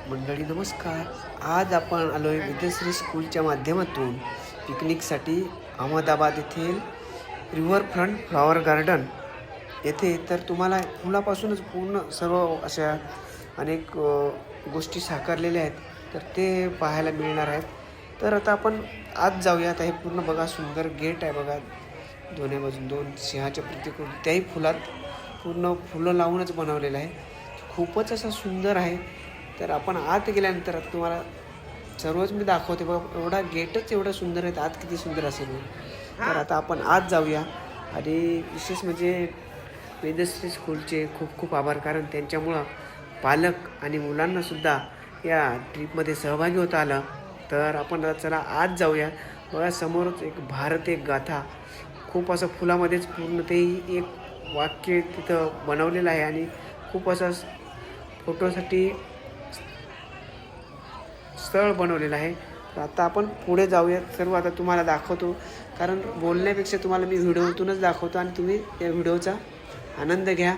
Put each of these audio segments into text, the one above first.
मंडळी नमस्कार. आज आपण आलो आहे विद्याश्री स्कूलच्या माध्यमातून पिकनिकसाठी अहमदाबाद येथील रिव्हरफ्रंट फ्लॉवर गार्डन येथे. तर तुम्हाला फुलापासूनच पूर्ण सर्व अशा अनेक गोष्टी साकारलेल्या आहेत, तर ते पाहायला मिळणार आहेत. तर आता आपण आज जाऊयात. हे पूर्ण बघा, सुंदर गेट आहे बघा, दोन्ही बाजून दोन सिंहाच्या प्रतिकृती, त्याही फुलात पूर्ण फुलं लावूनच बनवलेलं आहे. खूपच असं सुंदर आहे. तर आपण आत गेल्यानंतर आता तुम्हाला सर्वच मी दाखवते बघा. एवढा गेटच एवढा सुंदर आहे, आत किती सुंदर असेल. तर आता आपण आत जाऊया. आणि विशेष म्हणजे वेदश्री स्कूलचे खूप खूप आभार, कारण त्यांच्यामुळं पालक आणि मुलांनासुद्धा या ट्रीपमध्ये सहभागी होता आलं. तर आपण आता चला आत जाऊया. बघा समोरच एक भारत एक गाथा, खूप असं फुलामध्येच पूर्ण ते एक वाक्य तिथं बनवलेलं आहे आणि खूप असं फोटोसाठी स्थळ बनवलेलं आहे. तर आता आपण पुढे जाऊयात. सर्व आता तुम्हाला दाखवतो, कारण बोलण्यापेक्षा तुम्हाला मी व्हिडिओतूनच दाखवतो आणि तुम्ही या व्हिडिओचा आनंद घ्या.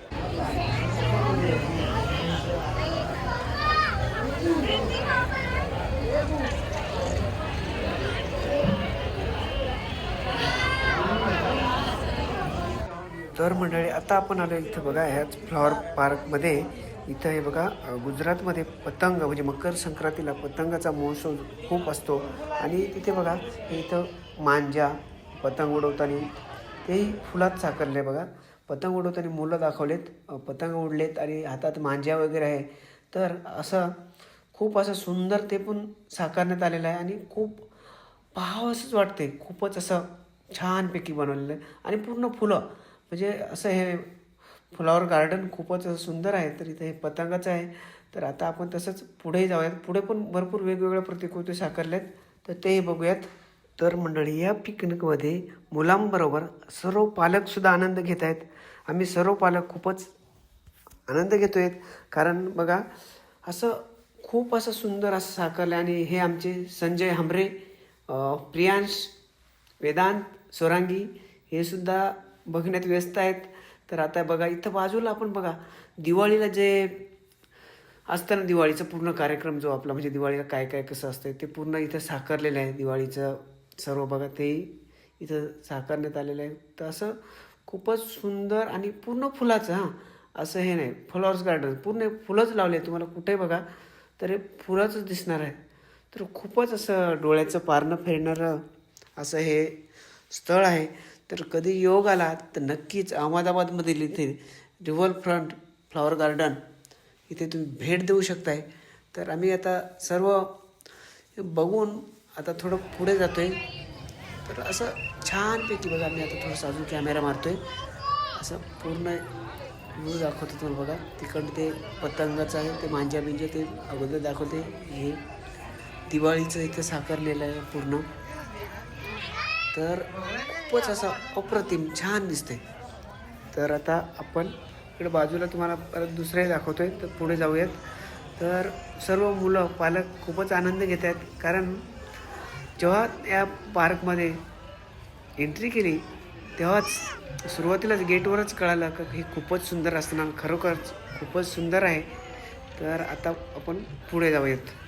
तर मंडळी आता आपण आलो इथं बघा, ह्याच फ्लॉवर पार्कमध्ये. इथं हे बघा, गुजरातमध्ये पतंग म्हणजे मकर संक्रांतीला पतंगाचा महोत्सव खूप असतो. आणि तिथे बघा, इथं मांजा पतंग उडवताना तेही फुलात साकारले बघा. पतंग उडवताना मुलं दाखवलेत, पतंग उडलेत आणि हातात मांजा वगैरे आहे. तर असं खूप असं सुंदर ते पण साकारण्यात आलेलं आहे आणि खूप पाहावं असंच वाटते. खूपच असं छानपैकी बनवलेलं आहे आणि पूर्ण फुलं, म्हणजे असं हे फ्लॉवर गार्डन खूपच सुंदर आहे. तर इथे हे पतंगाचं आहे. तर आता आपण तसंच पुढेही जाऊयात. पुढे पण भरपूर वेगवेगळ्या प्रतिकृती साकारल्या आहेत, तर तेही बघूयात. तर मंडळी, या पिकनिकमध्ये मुलांबरोबर सर्व पालकसुद्धा आनंद घेत आहेत. आम्ही सर्व पालक खूपच आनंद घेतो आहेत, कारण बघा असं खूप असं सुंदर असं साकारलं. आणि हे आमचे संजय हमरे, प्रियांश, वेदांत, सोरांगी हे सुद्धा बघण्यात व्यस्त आहेत. तर आता बघा इथं बाजूला आपण बघा, दिवाळीला जे असतं ना, दिवाळीचा पूर्ण कार्यक्रम जो आपला, म्हणजे दिवाळीला काय काय कसं असतं ते पूर्ण इथं साकारलेलं आहे. दिवाळीचं सर्व बघा तेही इथं साकारण्यात आलेलं आहे. तर असं खूपच सुंदर आणि पूर्ण फुलाचं, हां असं हे नाही, फ्लॉवर्स गार्डन पूर्ण फुलंच लावले. तुम्हाला कुठे बघा तर हे फुलंच दिसणार आहे. तर खूपच असं डोळ्याचं पारणं फेरणारं असं हे स्थळ आहे. तर कधी योग आला तर नक्कीच अहमदाबादमधील इथे रिव्हरफ्रंट फ्लॉवर गार्डन इथे तुम्ही भेट देऊ शकताय. तर आम्ही आता सर्व बघून आता थोडं पुढे जातो आहे. तर असं छानपैकी बघा, मी आता थोडंसं अजून कॅमेरा मारतो आहे, असं पूर्ण व्ह्यू दाखवतो तुम्हाला. बघा तिकडं ते पतंगाचं आहे, ते मांजा बिंजा ते अगोदर दाखवते. हे दिवाळीचं इथं साकारलेलं आहे पूर्ण. तर खूपच असं अप्रतिम छान दिसते. तर आता आपण इकडे बाजूला तुम्हाला परत दुसरे दाखवतो आहे. तर पुढे जाऊयात. तर सर्व मुलं पालक खूपच आनंद घेत आहेत, कारण जेव्हा या पार्कमध्ये एंट्री केली तेव्हाच सुरुवातीलाच गेटवरच कळालं की हे खूपच सुंदर असताना खरोखरच खूपच सुंदर आहे. तर आता आपण पुढे जाऊयात.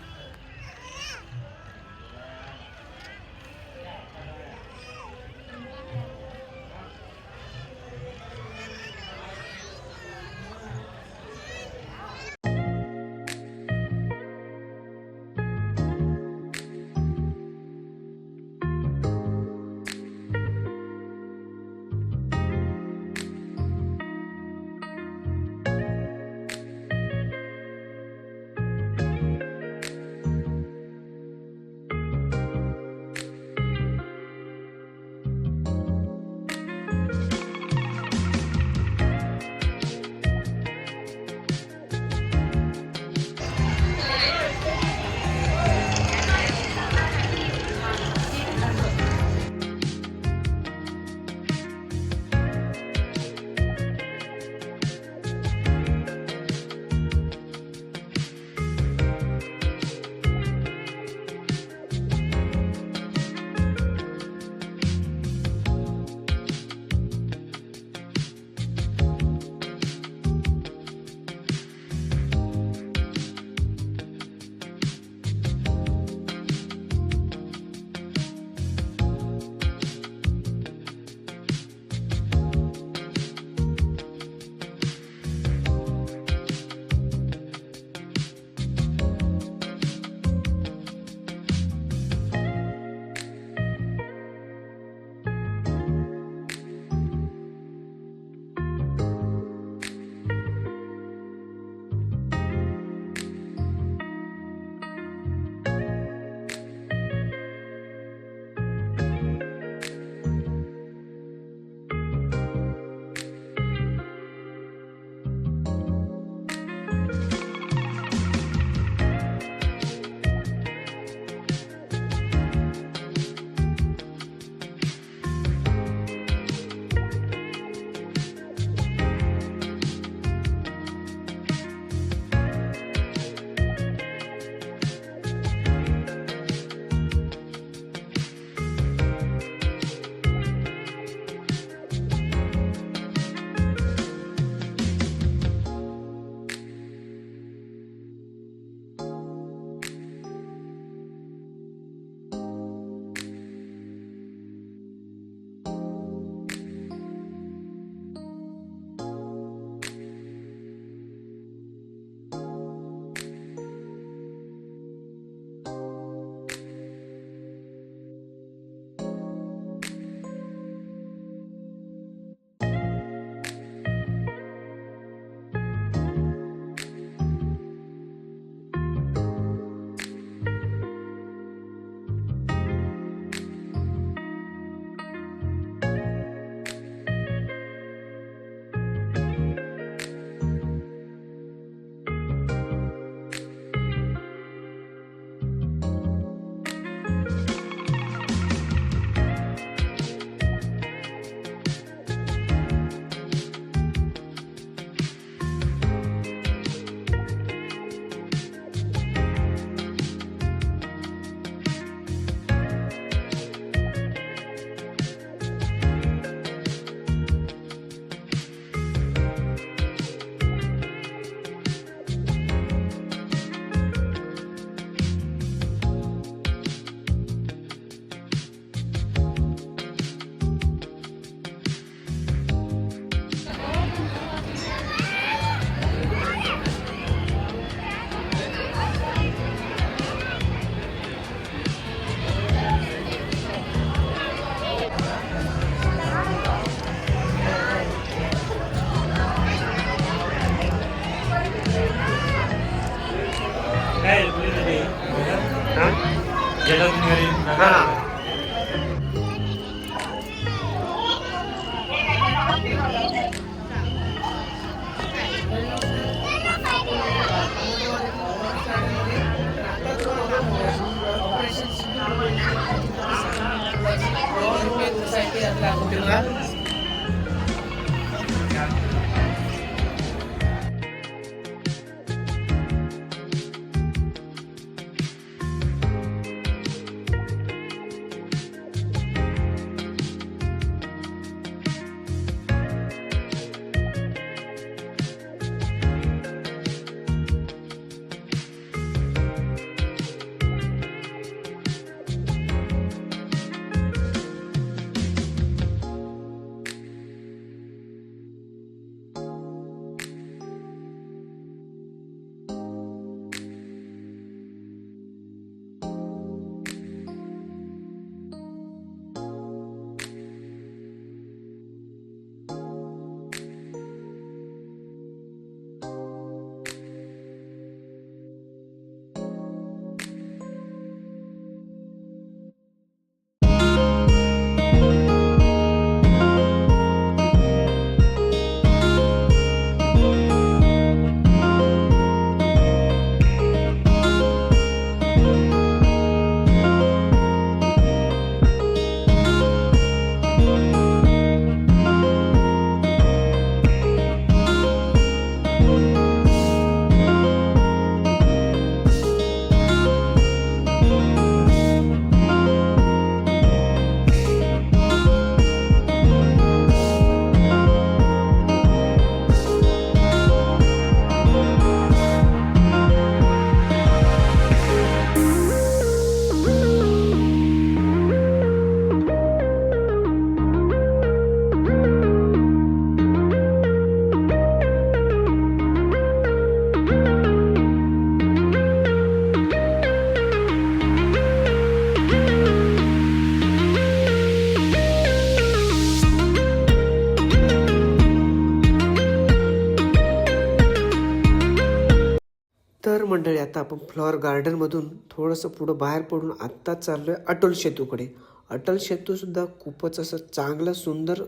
तर मंडळी आता आपण फ्लॉवर गार्डनमधून थोडंसं पुढं बाहेर पडून आत्ताच चाललो आहे अटल सेतूकडे. अटल सेतूसुद्धा खूपच असं चांगलं सुंदर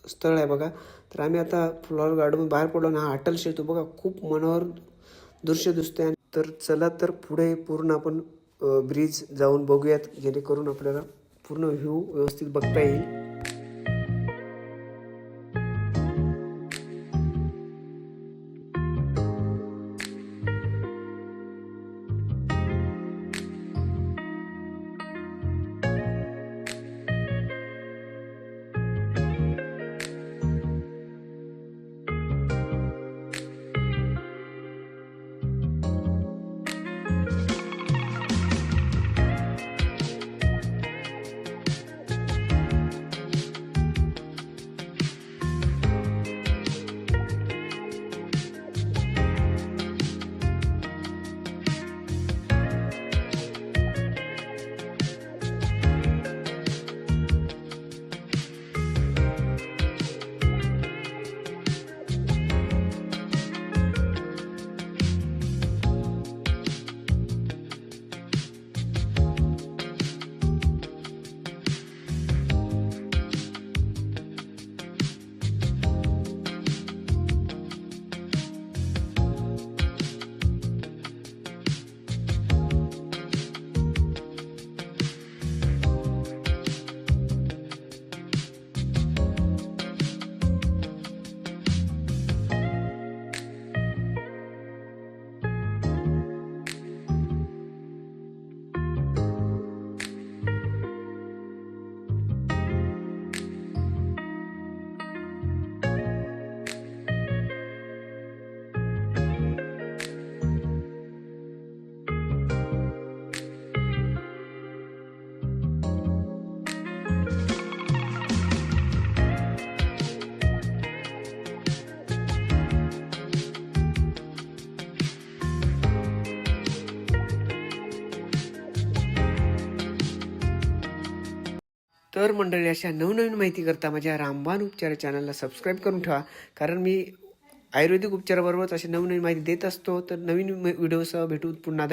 स्थळ आहे बघा. तर आम्ही आता फ्लॉवर गार्डनमधून बाहेर पडलो आणि हा अटल सेतू बघा खूप मनोहर दृश्य दिसतंय. तर चला तर पुढे पूर्ण आपण ब्रिज जाऊन बघूयात, जेणेकरून आपल्याला पूर्ण व्ह्यू व्यवस्थित बघता येईल. तर मंडळी अशा नवनवीन माहिती करता माझ्या रामबाण उपचार चॅनलला सबस्क्राईब करून ठेवा, कारण मी आयुर्वेदिक उपचाराबरोबरच अशी नवनवीन माहिती देत असतो. तर नवीन व्हिडिओसह भेटू पुन्हा.